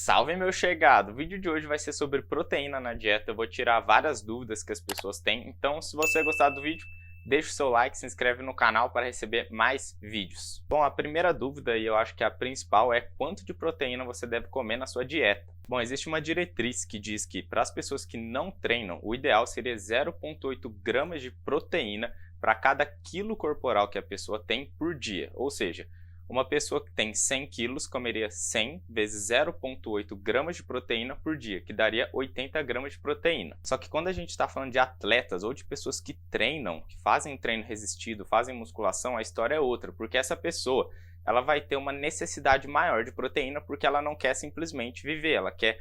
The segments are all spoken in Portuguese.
Salve, meu chegado! O vídeo de hoje vai ser sobre proteína na dieta. Eu vou tirar várias dúvidas que as pessoas têm. Então, se você gostar do vídeo, deixa o seu like, se inscreve no canal para receber mais vídeos. Bom, a primeira dúvida, e eu acho que a principal, é quanto de proteína você deve comer na sua dieta. Bom, existe uma diretriz que diz que para as pessoas que não treinam, o ideal seria 0,8 gramas de proteína para cada quilo corporal que a pessoa tem por dia. Ou seja, uma pessoa que tem 100 quilos comeria 100 vezes 0,8 gramas de proteína por dia, que daria 80 gramas de proteína. Só que quando a gente está falando de atletas ou de pessoas que treinam, que fazem treino resistido, fazem musculação, a história é outra, porque essa pessoa ela vai ter uma necessidade maior de proteína porque ela não quer simplesmente viver, ela quer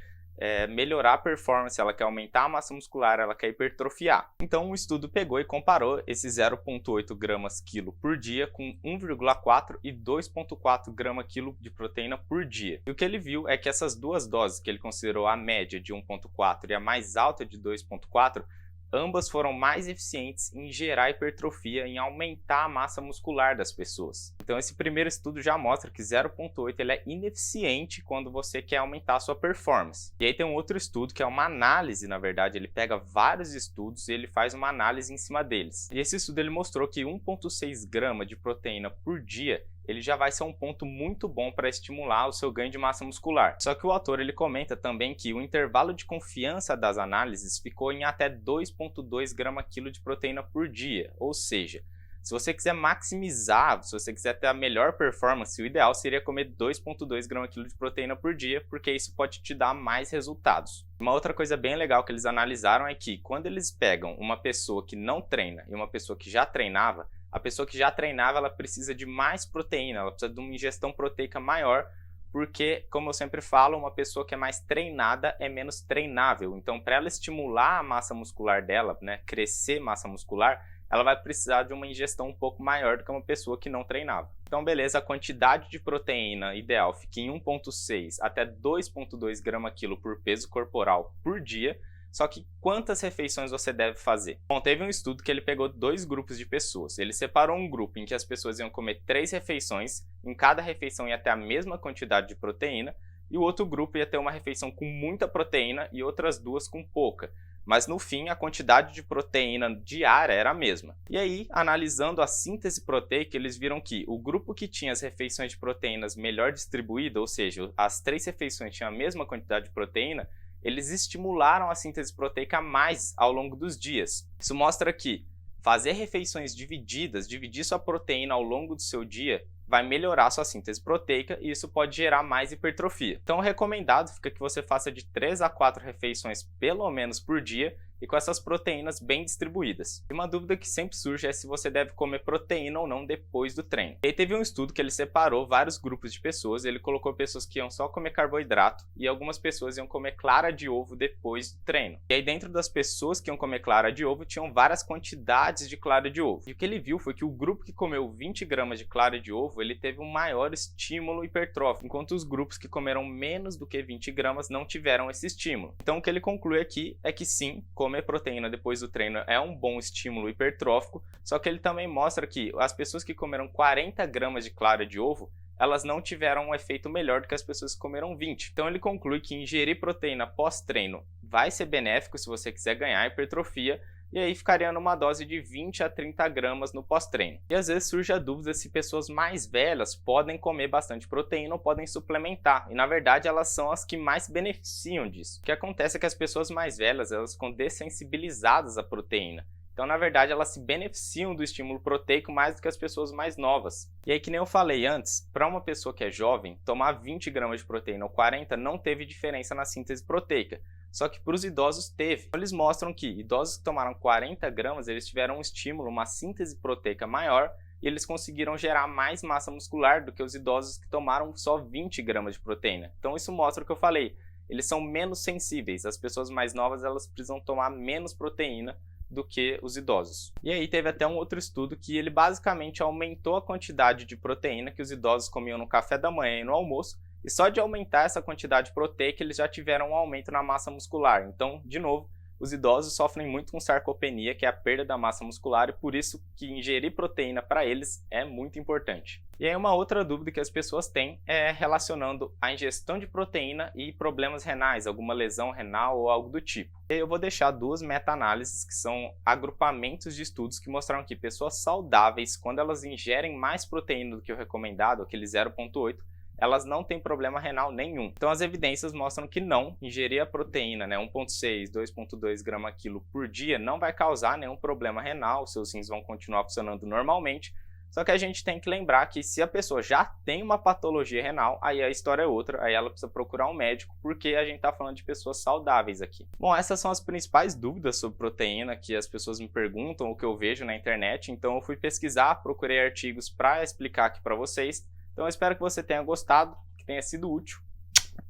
melhorar a performance, ela quer aumentar a massa muscular, ela quer hipertrofiar. Então o estudo pegou e comparou esse 0,8 gramas quilo por dia com 1,4 e 2,4 grama quilo de proteína por dia. E o que ele viu é que essas duas doses, que ele considerou a média de 1,4 e a mais alta de 2,4, ambas foram mais eficientes em gerar hipertrofia, em aumentar a massa muscular das pessoas. Então esse primeiro estudo já mostra que 0,8 ele é ineficiente quando você quer aumentar a sua performance. E aí tem um outro estudo que é uma análise, na verdade, ele pega vários estudos e ele faz uma análise em cima deles. E esse estudo ele mostrou que 1,6 grama de proteína por dia ele já vai ser um ponto muito bom para estimular o seu ganho de massa muscular. Só que o autor ele comenta também que o intervalo de confiança das análises ficou em até 2,2 grama quilo de proteína por dia. Ou seja, se você quiser maximizar, se você quiser ter a melhor performance, o ideal seria comer 2,2 grama quilo de proteína por dia, porque isso pode te dar mais resultados. Uma outra coisa bem legal que eles analisaram é que quando eles pegam uma pessoa que não treina e uma pessoa que já treinava, a pessoa que já treinava, ela precisa de mais proteína, ela precisa de uma ingestão proteica maior, porque, como eu sempre falo, uma pessoa que é mais treinada é menos treinável. Então, para ela estimular a massa muscular dela, né, crescer massa muscular, ela vai precisar de uma ingestão um pouco maior do que uma pessoa que não treinava. Então, beleza, a quantidade de proteína ideal fica em 1,6 até 2,2 grama quilo por peso corporal por dia. Só que quantas refeições você deve fazer? Bom, teve um estudo que ele pegou dois grupos de pessoas. Ele separou um grupo em que as pessoas iam comer 3 refeições, em cada refeição ia ter a mesma quantidade de proteína, e o outro grupo ia ter uma refeição com muita proteína e outras 2 com pouca. Mas no fim, a quantidade de proteína diária era a mesma. E aí, analisando a síntese proteica, eles viram que o grupo que tinha as refeições de proteínas melhor distribuídas, ou seja, as 3 refeições tinham a mesma quantidade de proteína, eles estimularam a síntese proteica mais ao longo dos dias. Isso mostra que fazer refeições divididas, dividir sua proteína ao longo do seu dia, vai melhorar sua síntese proteica e isso pode gerar mais hipertrofia. Então, o recomendado fica que você faça de 3 a 4 refeições pelo menos por dia e com essas proteínas bem distribuídas. E uma dúvida que sempre surge é se você deve comer proteína ou não depois do treino. E aí teve um estudo que ele separou vários grupos de pessoas, ele colocou pessoas que iam só comer carboidrato e algumas pessoas iam comer clara de ovo depois do treino. E aí dentro das pessoas que iam comer clara de ovo, tinham várias quantidades de clara de ovo. E o que ele viu foi que o grupo que comeu 20 gramas de clara de ovo, ele teve um maior estímulo hipertrófico, enquanto os grupos que comeram menos do que 20 gramas não tiveram esse estímulo. Então o que ele conclui aqui é que sim, comer proteína depois do treino é um bom estímulo hipertrófico, só que ele também mostra que as pessoas que comeram 40 gramas de clara de ovo, elas não tiveram um efeito melhor do que as pessoas que comeram 20. Então ele conclui que ingerir proteína pós-treino vai ser benéfico se você quiser ganhar hipertrofia, e aí ficaria numa dose de 20 a 30 gramas no pós-treino. E às vezes surge a dúvida se pessoas mais velhas podem comer bastante proteína ou podem suplementar. E na verdade elas são as que mais beneficiam disso. O que acontece é que as pessoas mais velhas elas ficam dessensibilizadas à proteína. Então, na verdade, elas se beneficiam do estímulo proteico mais do que as pessoas mais novas. E aí, que nem eu falei antes, para uma pessoa que é jovem, tomar 20 gramas de proteína ou 40 não teve diferença na síntese proteica. Só que para os idosos teve. Eles mostram que idosos que tomaram 40 gramas, eles tiveram um estímulo, uma síntese proteica maior, e eles conseguiram gerar mais massa muscular do que os idosos que tomaram só 20 gramas de proteína. Então isso mostra o que eu falei, eles são menos sensíveis. As pessoas mais novas elas precisam tomar menos proteína do que os idosos. E aí teve até um outro estudo que ele basicamente aumentou a quantidade de proteína que os idosos comiam no café da manhã e no almoço, e só de aumentar essa quantidade proteica eles já tiveram um aumento na massa muscular. Então, de novo, os idosos sofrem muito com sarcopenia, que é a perda da massa muscular, e por isso que ingerir proteína para eles é muito importante. E aí uma outra dúvida que as pessoas têm é relacionando a ingestão de proteína e problemas renais, alguma lesão renal ou algo do tipo. E aí eu vou deixar duas meta-análises, que são agrupamentos de estudos que mostraram que pessoas saudáveis, quando elas ingerem mais proteína do que o recomendado, aquele 0,8, elas não têm problema renal nenhum. Então as evidências mostram que não, ingerir a proteína, 1,6, 2,2 grama quilo por dia não vai causar nenhum problema renal, seus rins vão continuar funcionando normalmente. Só que a gente tem que lembrar que se a pessoa já tem uma patologia renal, aí a história é outra, aí ela precisa procurar um médico, porque a gente está falando de pessoas saudáveis aqui. Bom, essas são as principais dúvidas sobre proteína que as pessoas me perguntam, o que eu vejo na internet, então eu fui pesquisar, procurei artigos para explicar aqui para vocês. Então eu espero que você tenha gostado, que tenha sido útil.